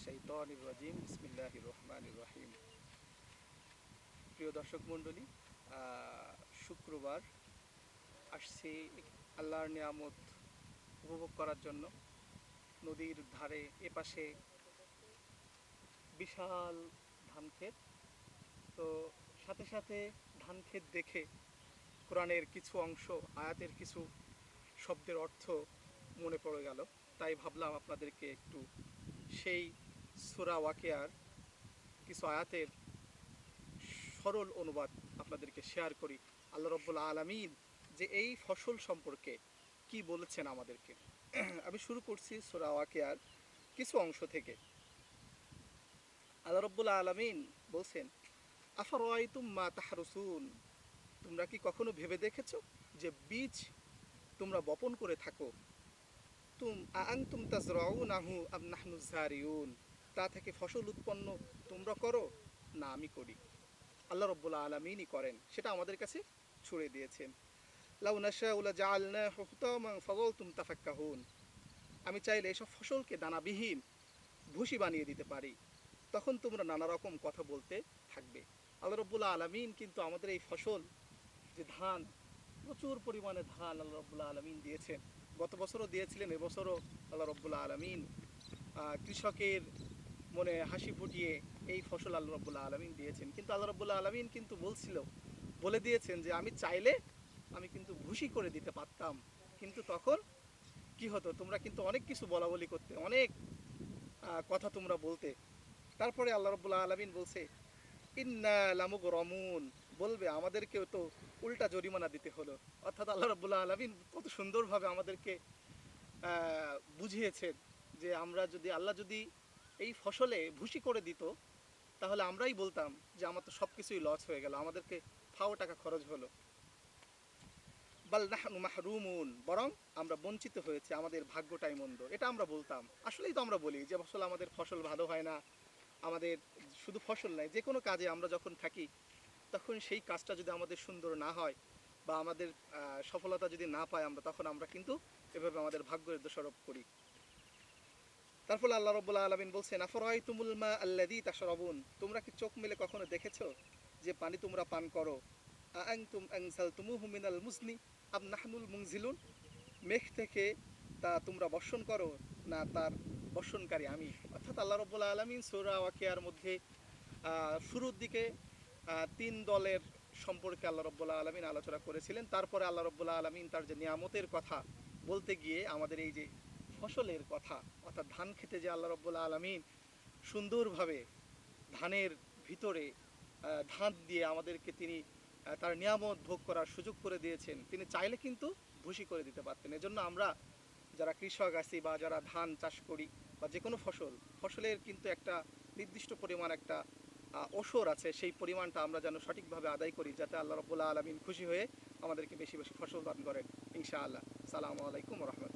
শাইতানির রাজিম বিসমিল্লাহির রহমানির রহিম। প্রিয় দর্শক মণ্ডলী, শুক্রবার আসছি আল্লাহর নিয়ামত উপভোগ করার জন্য। নদীর ধারে এপাশে বিশাল ধান ক্ষেত, তো সাথে সাথে ধান ক্ষেত দেখে কোরআনের কিছু অংশ, আয়াতের কিছু শব্দের অর্থ মনে পড়ে গেল। তাই ভাবলাম আপনাদেরকে একটু সেই সূরা ওয়াকিয়ার কিছু আয়াতের সরল অনুবাদ আপনাদেরকে শেয়ার করি। আল্লাহ রাব্বুল আলামিন যে এই ফসল সম্পর্কে কি বলেছেন আমাদেরকে। আমি শুরু করছি সূরা ওয়াকিয়ার কিছু অংশ থেকে। আল্লাহ রাব্বুল আলামিন বলছেন, আফারাআইতুম মা তাহরুসুন, তোমরা কি কখনো ভেবে দেখেছো যে বীজ তোমরা বপন করে থাকো, আআনতুম তাজরাউনাহু আম নাহনু যারিউন, তা থেকে ফসল উৎপন্ন তোমরা করো না আমি করি। আল্লাহ রাব্বুল আলামিনই করেন, সেটা আমাদের কাছে ছুড়ে দিয়েছেন। লাউ নাশাউ লাজাআলনাহু হুতামান ফাযালতুম তাফাক্কাহুন, আমি চাইলে এসব ফসলকে দানাবিহীন ভুসি বানিয়ে দিতে পারি, তখন তোমরা নানা রকম কথা বলতে থাকবে। আল্লাহ রাব্বুল আলামিন কিন্তু আমাদের এই ফসল যে ধান, প্রচুর পরিমাণে ধান আল্লাহ রাব্বুল আলামিন দিয়েছেন। গত বছরও দিয়েছিলেন, এবছরও আল্লাহ রাব্বুল আলামিন কৃষকের মনে হাসি ফুটিয়ে এই ফসল আল্লাহ রাব্বুল আলামিন দিয়েছেন। কিন্তু আল্লাহ রাব্বুল আলামিন কিন্তু বলে দিয়েছেন যে আমি চাইলে আমি কিন্তু ভুসি করে দিতে পারতাম, কিন্তু তখন কি হতো, তোমরা কিন্তু অনেক কিছু বলা বলি করতে, অনেক কথা তোমরা বলতে। তারপরে আল্লাহ রাব্বুল আলামিন বলছে, ইন্না লামুগরামুন, বলবে আমাদেরকেও তো উল্টা জরিমানা দিতে হলো। অর্থাৎ আল্লাহ রাব্বুল আলামিন কত সুন্দরভাবে আমাদেরকে বুঝিয়েছেন যে আল্লাহ যদি এই ফসলে ভুসি করে দিত, তাহলে আমরাই বলতাম যে আমার তো সব কিছুই লস হয়ে গেল, আমাদেরকে ফাও টাকা খরচ হলো। বাল নাহনু মাহরুমুন, বরং আমরা বঞ্চিত হয়েছে, আমাদের ভাগ্যটাই মন্দ, এটা আমরা বলতাম। আসলেই তো আমরা বলি যে আসলে আমাদের ফসল ভালো হয় না। আমাদের শুধু ফসল নাই, যে কোনো কাজে আমরা যখন থাকি, তখন সেই কাজটা যদি আমাদের সুন্দর না হয় বা আমাদের সফলতা যদি না পাই আমরা, তখন আমরা কিন্তু এভাবে আমাদের ভাগ্যের দোষারোপ করি। তারপর আল্লাহ রাব্বুল আলামিন বলছেন, আফরাআইতুমুল মা আল্লাযী তাশরাবুন, তোমরা কি চোখ মেলে কখনো দেখেছো যে পানি তোমরা পান করো, আআনতুম আনজালতুমুহু মিনাল মুজনি আম নাহনুল মুনজিলুন, মেঘ থেকে তা তোমরা বর্ষণ করো না তার বর্ষণকারী আমি। অর্থাৎ আল্লাহ রাব্বুল আলামিন সূরা ওয়াকিয়ার মধ্যে শুরুর দিকে তিন দলের সম্পর্কে আল্লাহ রাব্বুল আলামিন আলোচনা করেছিলেন। তারপরে আল্লাহ রাব্বুল আলামিন তার যে নিয়ামতের কথা বলতে গিয়ে আমাদের এই যে ফসলের কথা, অর্থাৎ ধান খেতে যে আল্লাহ রাব্বুল আলামিন সুন্দরভাবে ধানের ভিতরে ধান দিয়ে আমাদেরকে তিনি তার নিয়ামত ভোগ করার সুযোগ করে দিয়েছেন, তিনি চাইলে কিন্তু ভুসি করে দিতে পারতেন। এজন্য আমরা যারা কৃষক আছি বা যারা ধান চাষ করি বা যে কোনো ফসলের কিন্তু একটা নির্দিষ্ট পরিমাণ একটা ওসর আছে, সেই পরিমাণটা আমরা যেন সঠিকভাবে আদায় করি, যাতে আল্লাহ রাব্বুল আলামিন খুশি হয়ে আমাদেরকে বেশি বেশি ফসল দান করেন ইনশাআল্লাহ। সালামু আলাইকুম ওয়া রাহমাতুল্লাহ।